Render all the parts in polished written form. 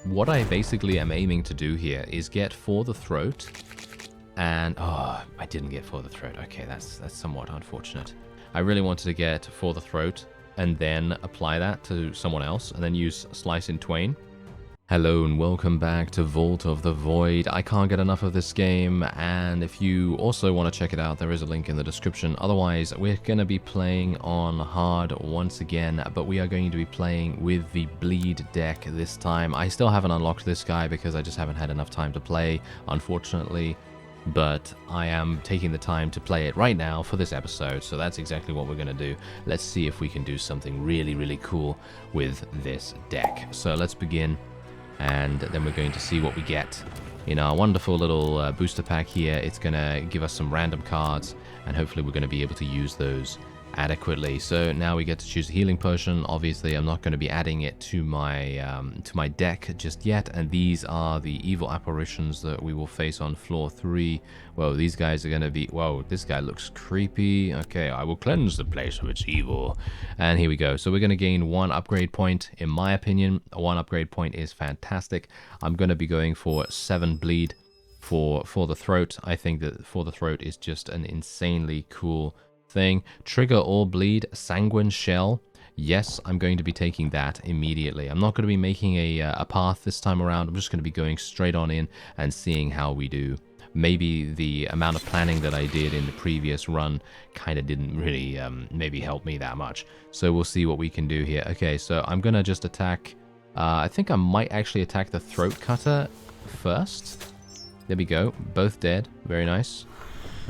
what I basically am aiming to do here is get For the Throat, and oh, I didn't get For the Throat. Okay, that's somewhat unfortunate. I really wanted to get For the Throat and then apply that to someone else and then use Slice in Twain. Hello and welcome back to Vault of the Void. I can't get enough of this game, and if you also want to check it out, there is a link in the description. Otherwise, we're going to be playing on hard once again, but we are going to be playing with the Bleed deck this time. I still haven't unlocked this guy because I just haven't had enough time to play, unfortunately, but I am taking the time to play it right now for this episode, so that's exactly what we're going to do. Let's see if we can do something really, really cool with this deck. So let's begin. And then we're going to see what we get in our wonderful little booster pack here. It's going to give us some random cards, and hopefully we're going to be able to use those adequately. So now we get to choose a healing potion. Obviously, I'm not going to be adding it to my deck just yet, and these are the evil apparitions that we will face on floor 3. Whoa, these guys are going to be... Whoa, this guy looks creepy. Okay, I will cleanse the place of its evil. And here we go. So we're going to gain 1 upgrade point. In my opinion, 1 upgrade point is fantastic. I'm going to be going for 7 bleed for the throat. I think that For the Throat is just an insanely cool thing. Trigger all bleed, Sanguine Shell. Yes, I'm going to be taking that immediately. I'm not going to be making a path this time around. I'm just going to be going straight on in and seeing how we do. Maybe the amount of planning that I did in the previous run kind of didn't really maybe help me that much. So we'll see what we can do here. Okay, so I'm going to just attack... I think I might actually attack the Throat Cutter first. There we go. Both dead. Very nice.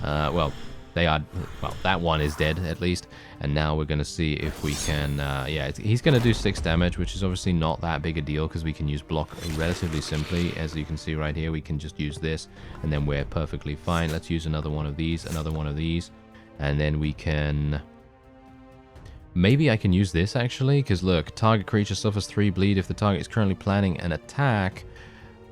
Well, they are... Well, that one is dead, at least. And now we're going to see if we can... yeah, he's going to do 6 damage, which is obviously not that big a deal, because we can use block relatively simply. As you can see right here, we can just use this, and then we're perfectly fine. Let's use another one of these, and then we can... Maybe I can use this, actually, because look, target creature suffers 3 bleed if the target is currently planning an attack.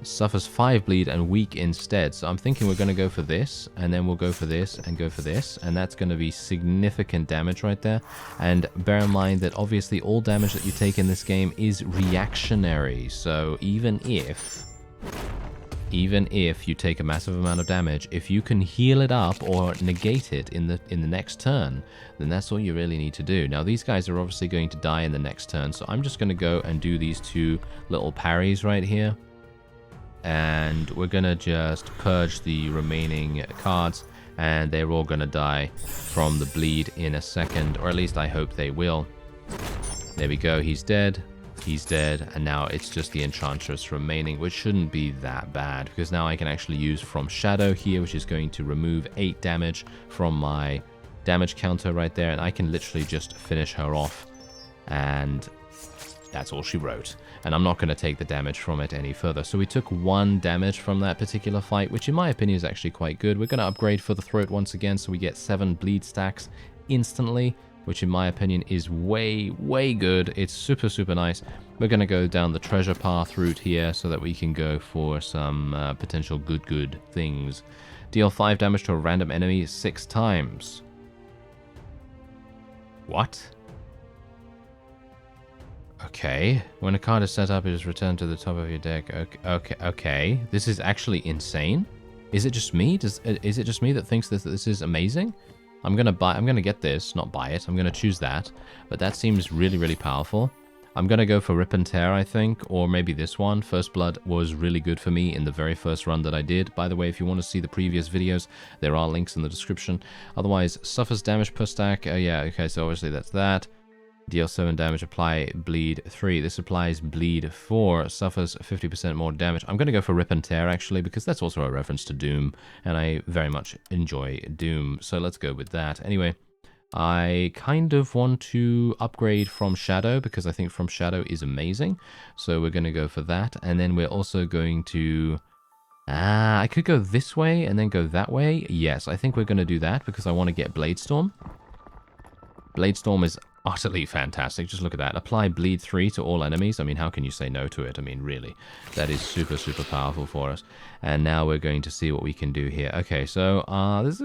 Suffers 5 bleed and weak instead. So I'm thinking we're going to go for this, and then we'll go for this and go for this, and that's going to be significant damage right there. And bear in mind that obviously all damage that you take in this game is reactionary. So even if you take a massive amount of damage, if you can heal it up or negate it in the next turn, then that's all you really need to do. Now these guys are obviously going to die in the next turn, so I'm just going to go and do these 2 little parries right here. And we're gonna just purge the remaining cards, and they're all gonna die from the bleed in a second, or at least I hope they will. There we go, he's dead, and now it's just the Enchantress remaining, which shouldn't be that bad, because now I can actually use From Shadow here, which is going to remove 8 damage from my damage counter right there, and I can literally just finish her off, and that's all she wrote. And I'm not going to take the damage from it any further. So we took 1 damage from that particular fight, which in my opinion is actually quite good. We're going to upgrade For the Throat once again, so we get 7 bleed stacks instantly, which in my opinion is way, way good. It's super, super nice. We're going to go down the treasure path route here so that we can go for some potential good things. Deal 5 damage to a random enemy 6 times. What? Okay, when a card is set up, it is returned to the top of your deck. Okay. This is actually insane. Is it just me? Is it just me that thinks that this is amazing? I'm gonna get this, not buy it. I'm gonna choose that, but that seems really, really powerful. I'm gonna go for Rip and Tear, I think, or maybe this one. First Blood was really good for me in the very first run that I did. By the way, if you want to see the previous videos, there are links in the description. Otherwise, suffers damage per stack. Yeah, okay, so obviously that's that. Deal 7 damage, apply bleed 3. This applies bleed 4, suffers 50% more damage. I'm going to go for Rip and Tear, actually, because that's also a reference to Doom, and I very much enjoy Doom, so let's go with that. Anyway, I kind of want to upgrade From Shadow, because I think From Shadow is amazing, so we're going to go for that, and then we're also going to... I could go this way and then go that way. Yes, I think we're going to do that, because I want to get Bladestorm. Bladestorm is utterly fantastic. Just look at that. Apply bleed 3 to all enemies. I mean, how can you say no to it? I mean, really. That is super, super powerful for us. And now we're going to see what we can do here. Okay, so this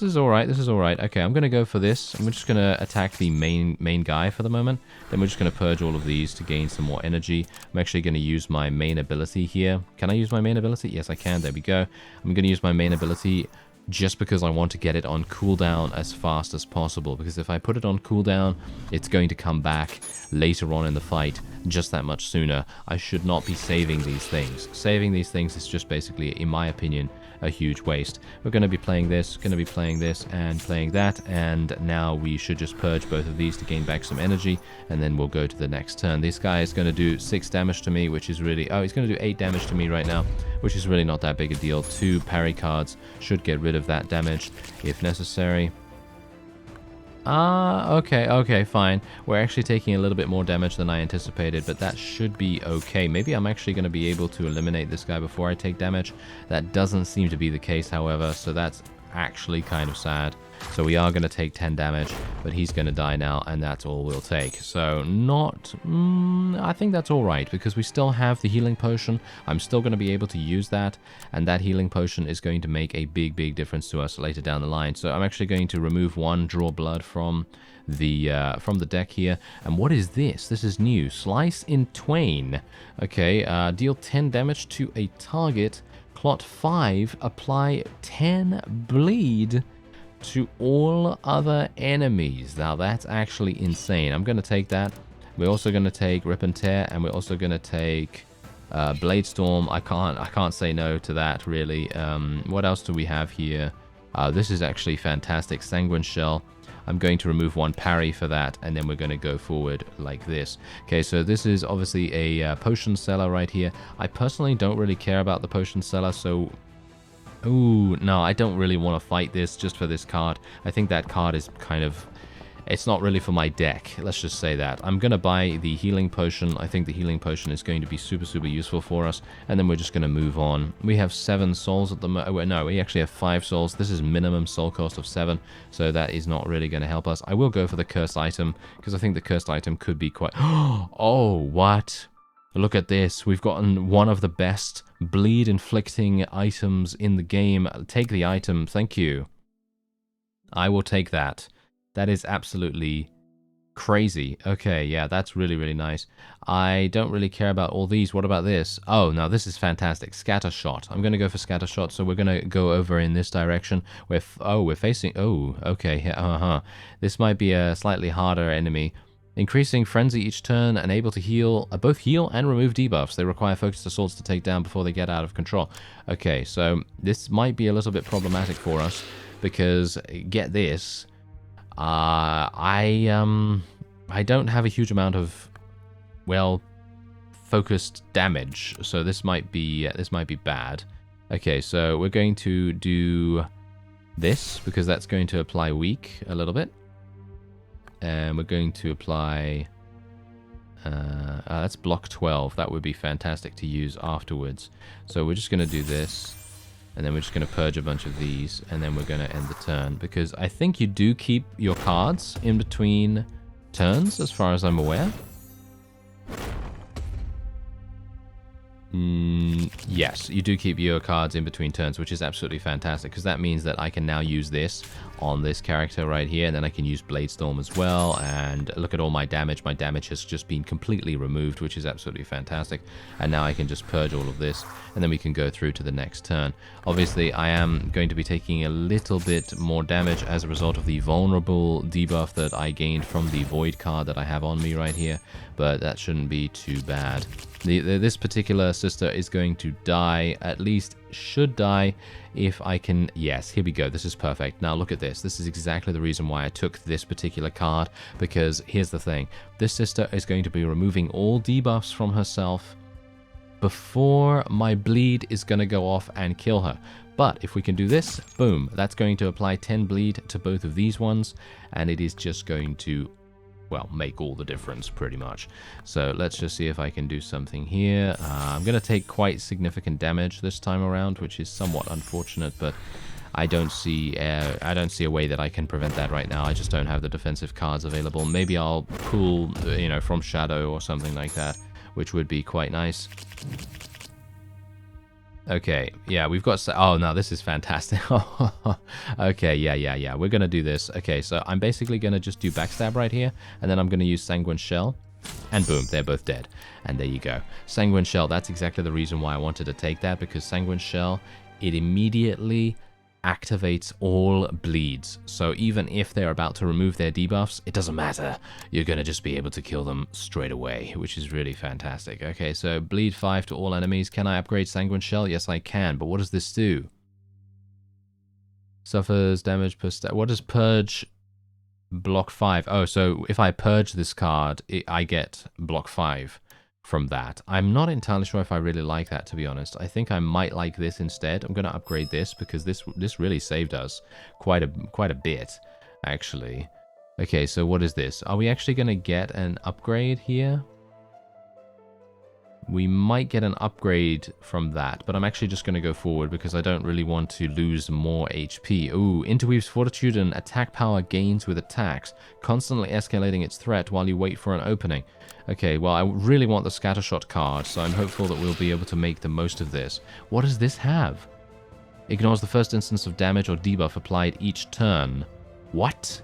is all right. This is all right. Okay, I'm going to go for this. I'm just going to attack the main guy for the moment. Then we're just going to purge all of these to gain some more energy. I'm actually going to use my main ability here. Can I use my main ability? Yes, I can. There we go. I'm going to use my main ability just because I want to get it on cooldown as fast as possible, because if I put it on cooldown, it's going to come back later on in the fight just that much sooner. I should not be saving these things. Saving these things is just basically, in my opinion, a huge waste. We're going to be playing this, and playing that, and now we should just purge both of these to gain back some energy, and then we'll go to the next turn. This guy is going to do 6 damage to me, which is really... Oh, he's going to do 8 damage to me right now, which is really not that big a deal. 2 parry cards should get rid of that damage if necessary. Okay, fine. We're actually taking a little bit more damage than I anticipated, but that should be okay. Maybe I'm actually going to be able to eliminate this guy before I take damage. That doesn't seem to be the case, however, so that's actually kind of sad. So we are going to take 10 damage, but he's going to die now, and that's all we'll take. So not... I think that's all right, because we still have the healing potion. I'm still going to be able to use that, and that healing potion is going to make a big, big difference to us later down the line. So I'm actually going to remove 1 draw blood from the deck here. And what is this? This is new. Slice in twain. Okay, deal 10 damage to a target. Clot 5. Apply 10 bleed to all other enemies. Now that's actually insane. I'm going to take that. We're also going to take Rip and Tear, and we're also going to take Blade Storm. I can't say no to that, really. What else do we have here? This is actually fantastic. Sanguine Shell. I'm going to remove 1 parry for that, and then we're going to go forward like this. Okay, so this is obviously a potion seller right here. I personally don't really care about the potion seller, so... Ooh, no, I don't really want to fight this just for this card. I think that card is kind of... It's not really for my deck, let's just say that. I'm going to buy the healing potion. I think the healing potion is going to be super, super useful for us. And then we're just going to move on. We have 7 souls at the moment. No, we actually have 5 souls. This is minimum soul cost of 7. So that is not really going to help us. I will go for the cursed item, because I think the cursed item could be quite... Oh, what? Look at this. We've gotten one of the best bleed-inflicting items in the game. Take the item. Thank you. I will take that. That is absolutely crazy. Okay, yeah, that's really, really nice. I don't really care about all these. What about this? Oh, now this is fantastic. Scatter Shot. I'm going to go for Scatter Shot, so we're going to go over in this direction. We're facing... Oh, okay. This might be a slightly harder enemy. Increasing Frenzy each turn and able to heal, both heal and remove debuffs. They require focused assaults to take down before they get out of control. Okay, so this might be a little bit problematic for us, because, get this, I don't have a huge amount of, well, focused damage, so this might be bad. Okay, so we're going to do this, because that's going to apply weak a little bit. And we're going to apply... that's block 12. That would be fantastic to use afterwards. So we're just going to do this. And then we're just going to purge a bunch of these. And then we're going to end the turn. Because I think you do keep your cards in between turns, as far as I'm aware. Yes, you do keep your cards in between turns, which is absolutely fantastic, because that means that I can now use this on this character right here, and then I can use Blade Storm as well, and look at all my damage. My damage has just been completely removed, which is absolutely fantastic, and now I can just purge all of this, and then we can go through to the next turn. Obviously, I am going to be taking a little bit more damage as a result of the vulnerable debuff that I gained from the Void card that I have on me right here, but that shouldn't be too bad. This particular sister is going to die, at least should die, if I can... Yes, here we go. This is perfect. Now look at this. This is exactly the reason why I took this particular card, because here's the thing. This sister is going to be removing all debuffs from herself before my bleed is going to go off and kill her. But if we can do this, boom, that's going to apply 10 bleed to both of these ones, and it is just going to... well, make all the difference, pretty much. So let's just see if I can do something here. I'm going to take quite significant damage this time around, which is somewhat unfortunate, but I don't see a way that I can prevent that right now. I just don't have the defensive cards available. Maybe I'll pull, you know, from Shadow or something like that, which would be quite nice. Okay, yeah, we've got... Oh, no, this is fantastic. Okay, yeah. We're going to do this. Okay, so I'm basically going to just do Backstab right here, and then I'm going to use Sanguine Shell, and boom, they're both dead. And there you go. Sanguine Shell, that's exactly the reason why I wanted to take that, because Sanguine Shell, it immediately activates all bleeds. So even if they're about to remove their debuffs, it doesn't matter. You're going to just be able to kill them straight away, which is really fantastic. Okay, so bleed 5 to all enemies. Can I upgrade Sanguine Shell? Yes, I can. But what does this do? Suffers damage per stat. What does Purge block 5? Oh, so if I purge this card, I get block 5 from that. I'm not entirely sure if I really like that, to be honest. I think I might like this instead. I'm going to upgrade this because this really saved us quite a bit, actually. Okay, so what is this? Are we actually going to get an upgrade here? We might get an upgrade from that, but I'm actually just going to go forward because I don't really want to lose more HP. Ooh, interweaves fortitude and attack power gains with attacks, constantly escalating its threat while you wait for an opening. Okay, well, I really want the Scattershot card, so I'm hopeful that we'll be able to make the most of this. What does this have? Ignores the first instance of damage or debuff applied each turn. What?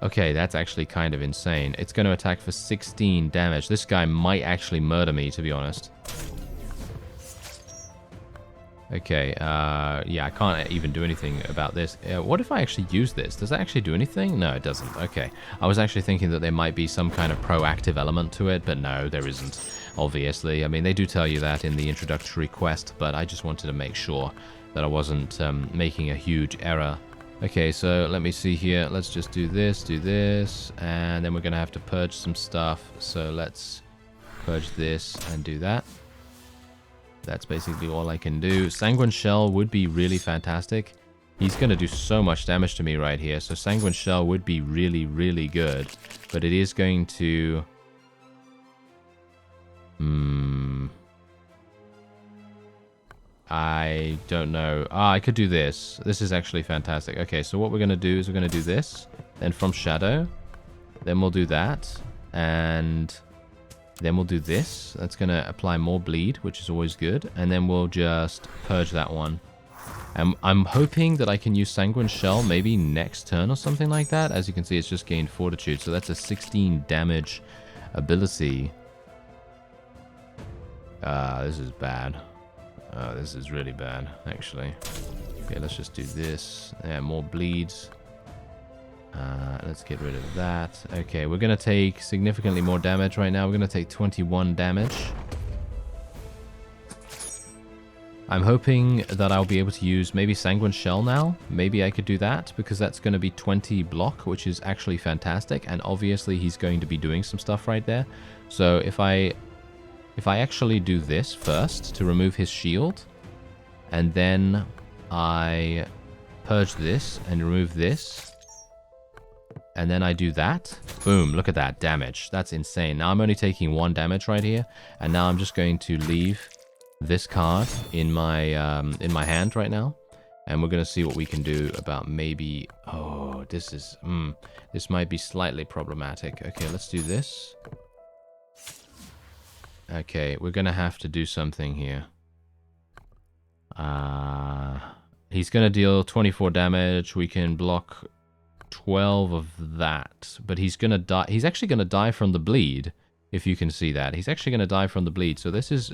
Okay, that's actually kind of insane. It's going to attack for 16 damage. This guy might actually murder me, to be honest. Okay, yeah, I can't even do anything about this. What if I actually use this? Does that actually do anything? No, it doesn't. Okay. I was actually thinking that there might be some kind of proactive element to it, but no, there isn't, obviously. I mean, they do tell you that in the introductory quest, but I just wanted to make sure that I wasn't making a huge error. Okay, so let me see here. Let's just do this, and then we're going to have to purge some stuff. So let's purge this and do that. That's basically all I can do. Sanguine Shell would be really fantastic. He's going to do so much damage to me right here. So Sanguine Shell would be really, really good. But it is going to... I don't know. Ah, I could do this. This is actually fantastic. Okay, so what we're going to do is we're going to do this. Then from Shadow. Then we'll do that. And then we'll do this. That's going to apply more bleed, which is always good. And then we'll just purge that one. I'm hoping that I can use Sanguine Shell maybe next turn or something like that. As you can see, it's just gained Fortitude. So that's a 16 damage ability. This is bad. This is really bad, actually. Okay, let's just do this. Yeah, more bleeds. Let's get rid of that. Okay, we're going to take significantly more damage right now. We're going to take 21 damage. I'm hoping that I'll be able to use maybe Sanguine Shell now. Maybe I could do that, because that's going to be 20 block, which is actually fantastic. And obviously, he's going to be doing some stuff right there. So if I actually do this first to remove his shield, and then I purge this and remove this, and then I do that, boom, look at that damage. That's insane. Now I'm only taking 1 damage right here, and now I'm just going to leave this card in my hand right now, and we're going to see what we can do about maybe... Oh, this might be slightly problematic. Okay, let's do this. Okay, we're going to have to do something here. He's going to deal 24 damage. We can block 12 of that. But he's going to die. He's actually going to die from the bleed, if you can see that. He's actually going to die from the bleed. So this is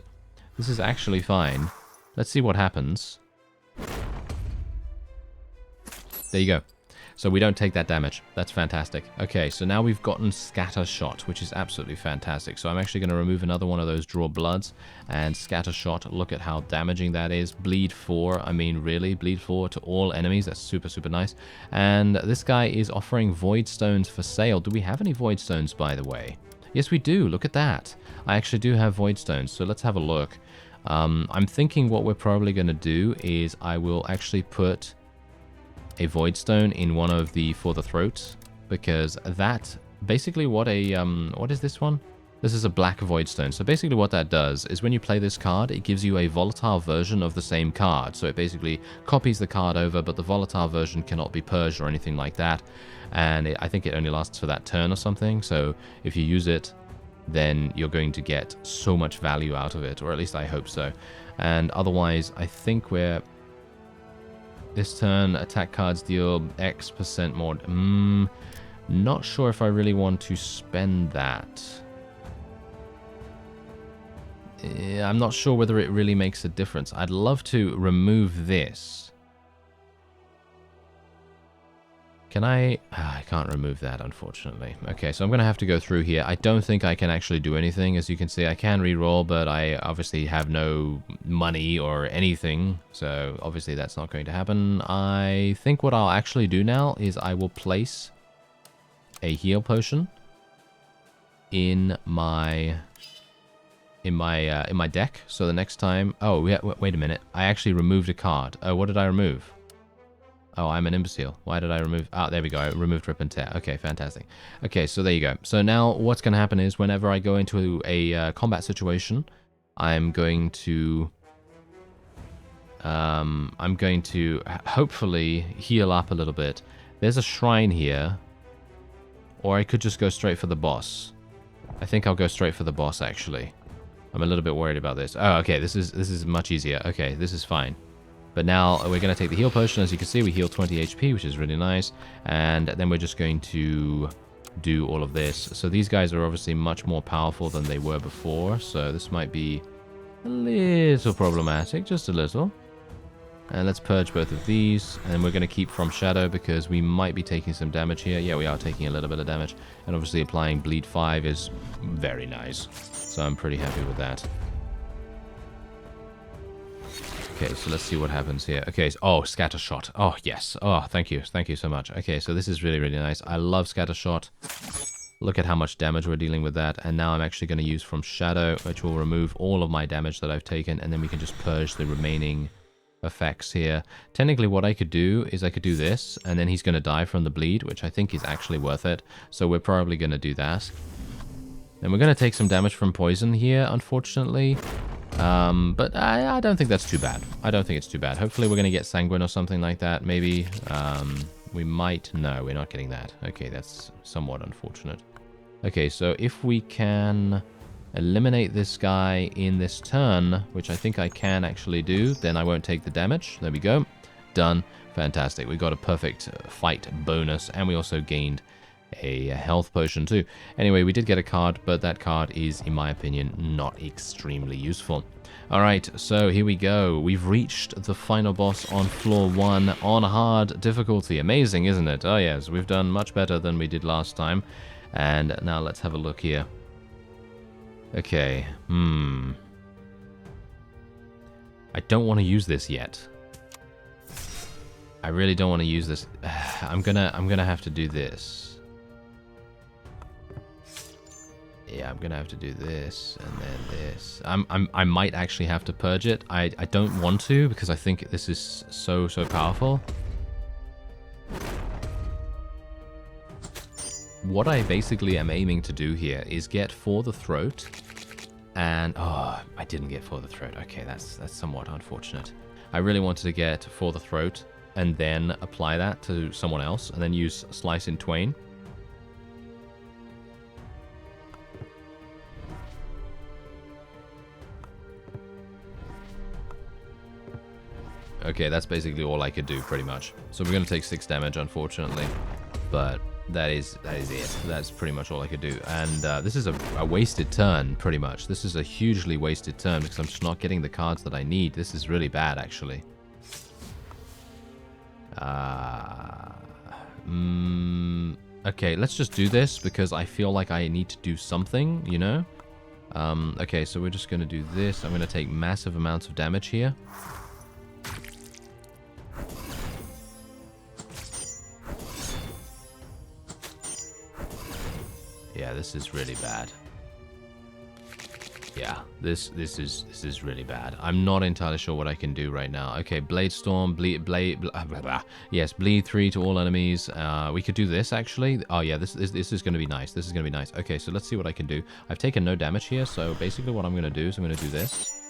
actually fine. Let's see what happens. There you go. So we don't take that damage. That's fantastic. Okay, so now we've gotten Scatter Shot, which is absolutely fantastic. So I'm actually going to remove another one of those Draw Bloods and Scatter Shot. Look at how damaging that is. Bleed 4. I mean, really? Bleed 4 to all enemies. That's super, super nice. And this guy is offering Void Stones for sale. Do we have any Void Stones, by the way? Yes, we do. Look at that. I actually do have Void Stones. So let's have a look. I'm thinking what we're probably going to do is I will actually put a Void Stone in one of the For the Throat, because that basically what is this one? This is a black void stone. So basically what that does is when you play this card, it gives you a volatile version of the same card. So it basically copies the card over, but the volatile version cannot be purged or anything like that. And I think it only lasts for that turn or something. So if you use it, then you're going to get so much value out of it, or at least I hope so. And otherwise, I think we're... This turn, attack cards deal X% more... not sure if I really want to spend that. I'm not sure whether it really makes a difference. I'd love to remove this. Can I? I can't remove that, unfortunately. Okay, so I'm going to have to go through here. I don't think I can actually do anything. As you can see, I can re-roll, but I obviously have no money or anything. So obviously that's not going to happen. I think what I'll actually do now is I will place a heal potion in my deck. So the next time... Oh, yeah, wait a minute. I actually removed a card. Oh, what did I remove? Oh, I'm an imbecile. Why did I remove... Ah, there we go. I removed Rip and Tear. Okay, fantastic. Okay, so there you go. So now what's going to happen is whenever I go into a combat situation, I'm going to hopefully heal up a little bit. There's a shrine here. Or I could just go straight for the boss. I think I'll go straight for the boss, actually. I'm a little bit worried about this. Oh, okay, this is much easier. Okay, this is fine. But now we're going to take the heal potion. As you can see, we heal 20 HP, which is really nice. And then we're just going to do all of this. So these guys are obviously much more powerful than they were before. So this might be a little problematic, just a little. And let's purge both of these. And we're going to keep From Shadow because we might be taking some damage here. Yeah, we are taking a little bit of damage. And obviously applying Bleed 5 is very nice. So I'm pretty happy with that. Okay, so let's see what happens here. Okay, so, oh, Scatter Shot. Oh, yes. Oh, thank you. Thank you so much. Okay, so this is really, really nice. I love Scatter Shot. Look at how much damage we're dealing with that. And now I'm actually going to use From Shadow, which will remove all of my damage that I've taken. And then we can just purge the remaining effects here. Technically, what I could do is I could do this. And then he's going to die from the bleed, which I think is actually worth it. So we're probably going to do that. And we're going to take some damage from poison here, unfortunately. But I don't think that's too bad. I don't think it's too bad. Hopefully we're going to get Sanguine or something like that, maybe. We might... No, we're not getting that. Okay, that's somewhat unfortunate. Okay, so if we can eliminate this guy in this turn, which I think I can actually do, then I won't take the damage. There we go. Done. Fantastic. We got a perfect fight bonus, and we also gained a health potion too. Anyway, we did get a card, but that card is, in my opinion, not extremely useful. Alright, so here we go. We've reached the final boss on floor 1 on hard difficulty. Amazing, isn't it? Oh yes, we've done much better than we did last time. And now let's have a look here. Okay, I don't want to use this yet. I really don't want to use this. I'm gonna have to do this. Yeah, I'm gonna have to do this and then this. I might actually have to purge it. I don't want to because I think this is so powerful. What I basically am aiming to do here is get For the Throat, and oh, I didn't get For the Throat. Okay, that's somewhat unfortunate. I really wanted to get For the Throat and then apply that to someone else and then use Slice in Twain. Okay, that's basically all I could do, pretty much. So we're going to take 6 damage, unfortunately. But that is it. That's pretty much all I could do. And this is a wasted turn, pretty much. This is a hugely wasted turn because I'm just not getting the cards that I need. This is really bad, actually. Okay, let's just do this because I feel like I need to do something, you know? Okay, so we're just going to do this. I'm going to take massive amounts of damage here. Yeah, this is really bad. Yeah, this is really bad. I'm not entirely sure what I can do right now. Okay, Blade Storm, bleed, blah, blah, blah. Yes, bleed 3 to all enemies. We could do this actually. Oh yeah, this is going to be nice. This is going to be nice. Okay, so let's see what I can do. I've taken no damage here, so basically what I'm going to do is I'm going to do this,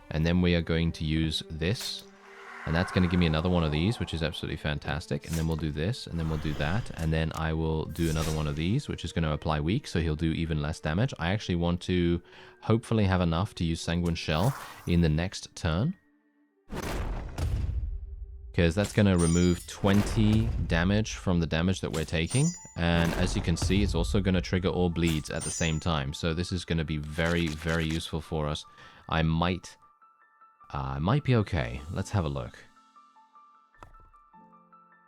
and then we are going to use this. And that's going to give me another one of these, which is absolutely fantastic. And then we'll do this, and then we'll do that. And then I will do another one of these, which is going to apply weak, so he'll do even less damage. I actually want to hopefully have enough to use Sanguine Shell in the next turn, because that's going to remove 20 damage from the damage that we're taking. And as you can see, it's also going to trigger all bleeds at the same time. So this is going to be very, very useful for us. I might be okay. Let's have a look.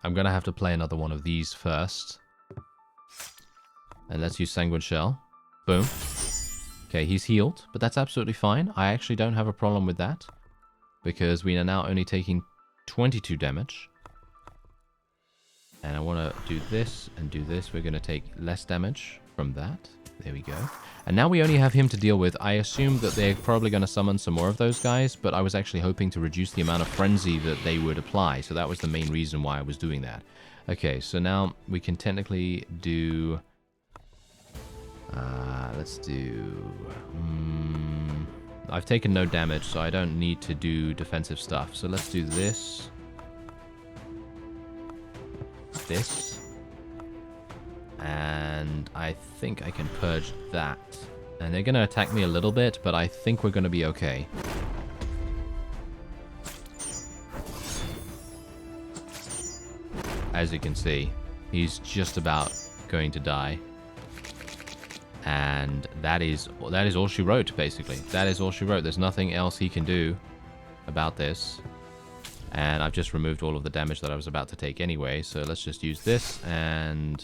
I'm going to have to play another one of these first. And let's use Sanguine Shell. Boom. Okay, he's healed, but that's absolutely fine. I actually don't have a problem with that, because we are now only taking 22 damage. And I want to do this and do this. We're going to take less damage from that. There we go. And now we only have him to deal with. I assume that they're probably going to summon some more of those guys, but I was actually hoping to reduce the amount of frenzy that they would apply. So that was the main reason why I was doing that. Okay, so now we can technically do... let's do... I've taken no damage, so I don't need to do defensive stuff. So let's do this. This. And I think I can purge that. And they're going to attack me a little bit, but I think we're going to be okay. As you can see, he's just about going to die. And that is all she wrote, basically. That is all she wrote. There's nothing else he can do about this. And I've just removed all of the damage that I was about to take anyway. So let's just use this, and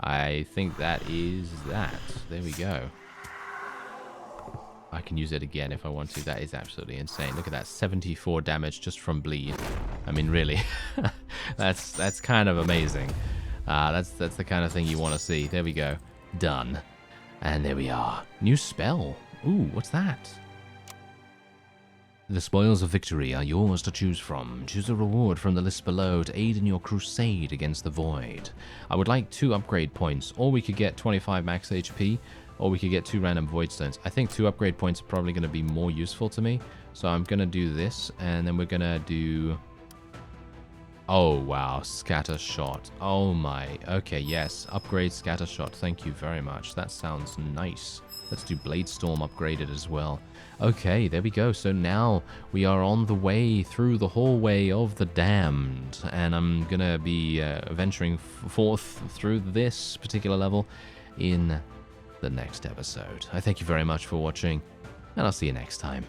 I think that is that. There we go. I can use it again if I want to. That is absolutely insane. Look at that, 74 damage just from bleed. I mean, really, that's kind of amazing. That's the kind of thing you want to see. There we go. Done. And there we are. New spell. Ooh, what's that? The spoils of victory are yours to choose from. Choose a reward from the list below to aid in your crusade against the void. I would like 2 upgrade points, or we could get 25 max HP, or we could get 2 random void stones. I think 2 upgrade points are probably going to be more useful to me, so I'm going to do this, and then we're going to do... Oh, wow, scatter shot. Oh my, okay, yes, upgrade scatter shot. Thank you very much. That sounds nice. Let's do Blade Storm upgraded as well. Okay, there we go. So now we are on the way through the hallway of the damned. And I'm going to be venturing forth through this particular level in the next episode. I thank you very much for watching, and I'll see you next time.